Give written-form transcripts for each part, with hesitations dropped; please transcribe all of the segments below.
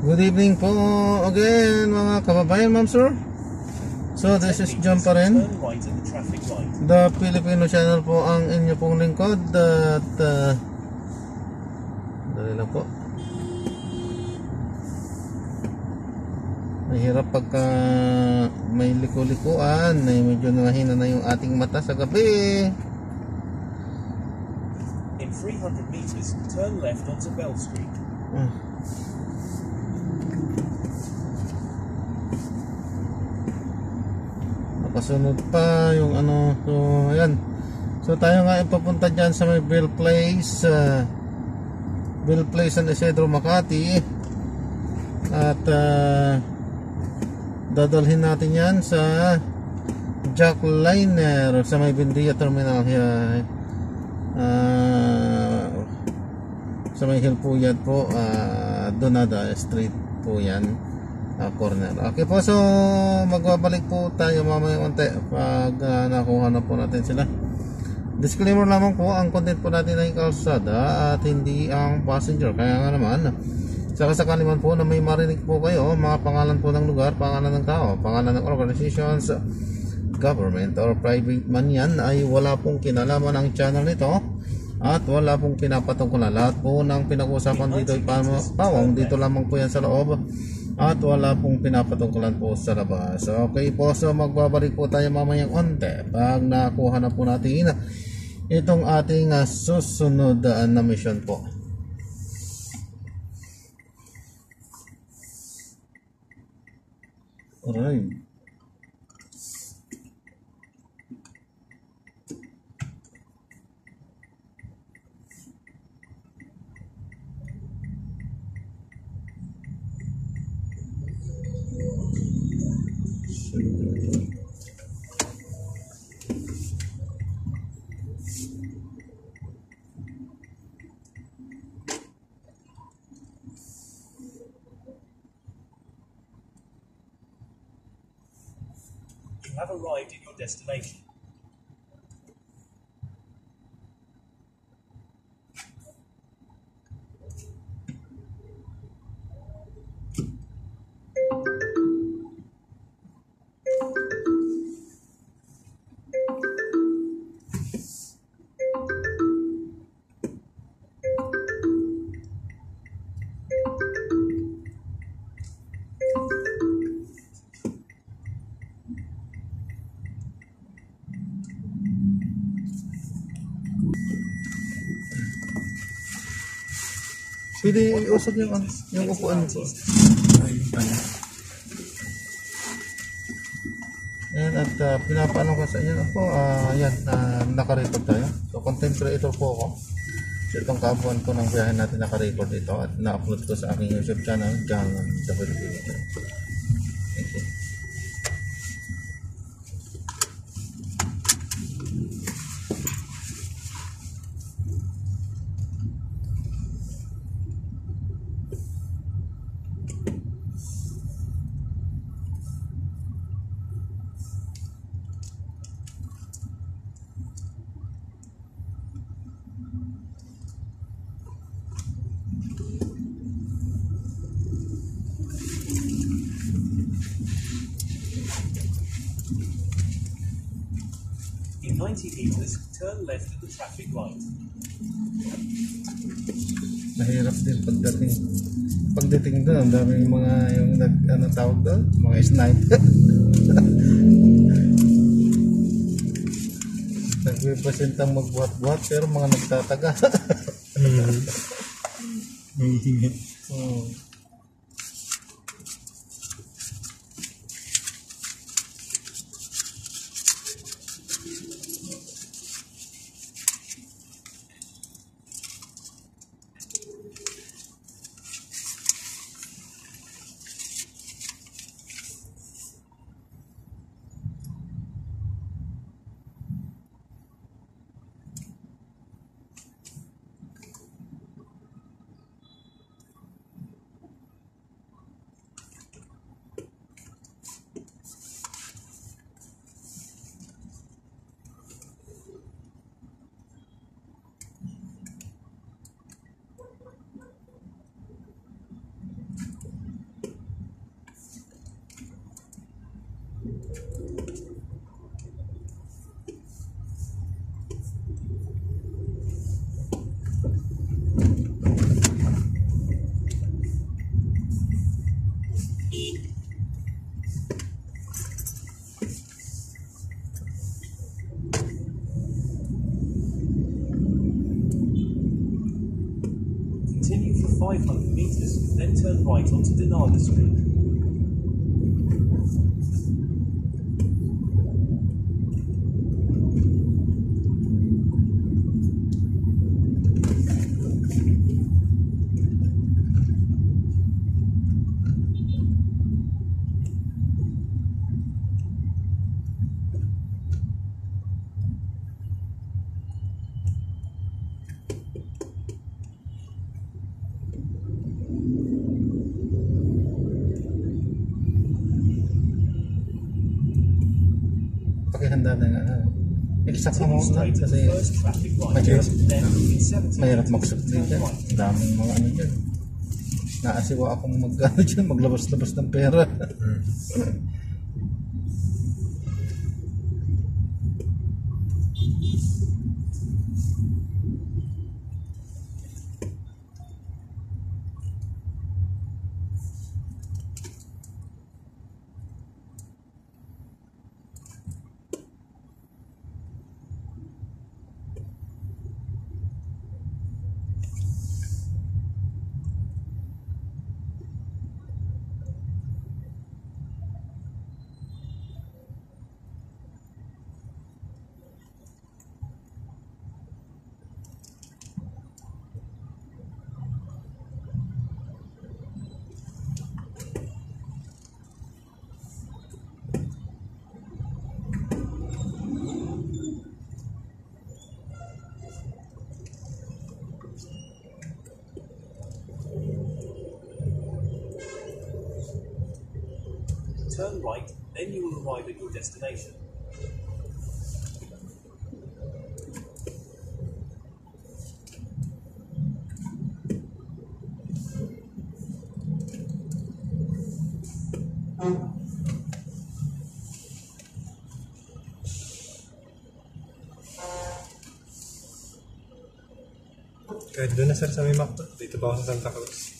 Good evening po again mga kababayan, ma'am sir. So this is John pa rin, The Filipino Channel po ang inyo pong lingkod. At dali lang po, mahirap pagka may liku-likuan, medyo nangahina na yung ating mata sa gabi. In 300 meters, turn left onto Bell Street. Nakasunod pa yung ano. So ayan, so tayo nga ipapunta dyan sa may Bell Place, San Isidro, Makati. At dadalhin natin yan sa Jackliner sa may Buendia Terminal here, sa may Hilpuyat po, Donada Street po yan, corner. Okay po, so magbabalik po tayo mamaya konti pag nakuha na po natin sila. Disclaimer lamang po, ang content po natin ay kalsada at hindi ang passenger. Kaya nga naman, saka sakali man po na may marinig po kayo, mga pangalan po ng lugar, pangalan ng tao, pangalan ng organizations, government or private man yan, ay wala pong kinalaman ang channel nito at wala pong pinapatungkulan. Lahat po ng pinag-uusapan dito ay pawang dito lamang po yan sa loob at wala pong pinapatungkulan po sa labas. Okay po, so magbabalik po tayo mamayang onte pag nakuha na po natin itong ating susunod na mission po. Alright. You have arrived at your destination. Pwede iusog yung upuan ko. Ayan, at pinapaano ko sa inyo po, yan, naka-record tayo. So content creator po ako. So itong kabuan ko ng biyahe natin naka-record ito at na-upload ko sa aking YouTube channel, John sa Filipino. Thank you. In 90 meters, turn left at the traffic light. Mahirap din pagdating doon, ang dami mga yung ano tawag doon, mga sniper. Nagpipasintang magbuhat-buhat pero mga nagtataga. Continue for 500 meters, then turn right onto Donada Street. Pakihanda na nga. Exact Continue amount na straight to kasi the first traffic light, mahirap, then in 70 mahirap meters, mag-subscribe turn dyan. right. Daming mga ano dyan. Naasiwa akong dyan, maglabas-labas ng pera. Turn right, then you will arrive at your destination. Kahit doon na sir sa may Macdo, dito ba ako sa Santa Cruz?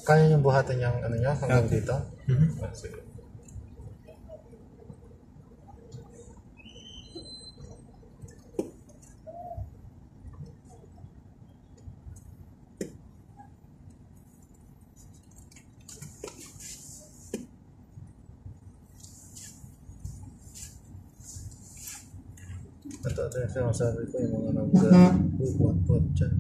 Kaya niyong buhatan yung ano niyo hanggang dito? Sige. Ito yung sinasabi ko, yung mga nag-buhat-buhat dyan.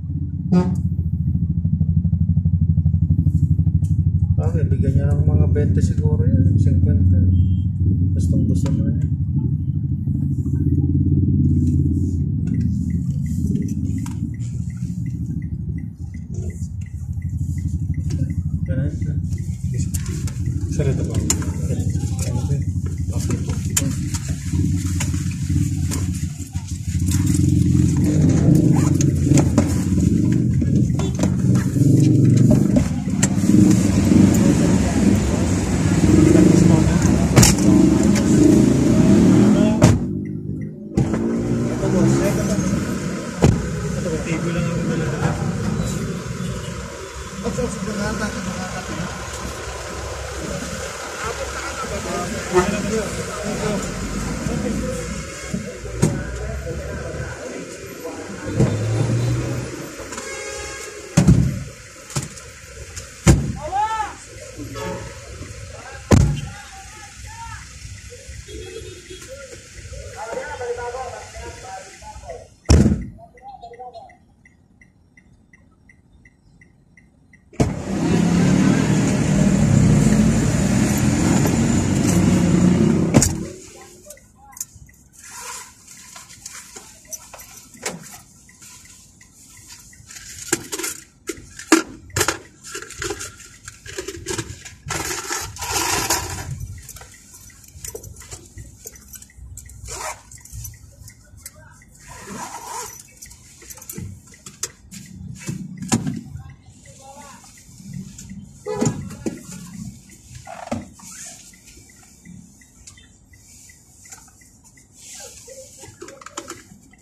Okay, bigyan niya ng mga 20 siguro yan, 50. Gustong gusto mo yan. Ganun yan. Sir, ito ba? Okay po. TV lang yung dala-dala.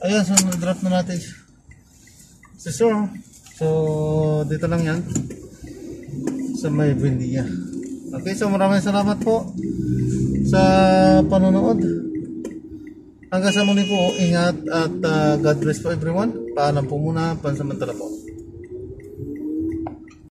Ayan, so na-drop na natin si Sir. So, dito lang yan sa may Buendia. Okay, so maraming salamat po sa panonood. Hanggang sa muli po, ingat at God bless po everyone. Paalam po muna, pansamantala po.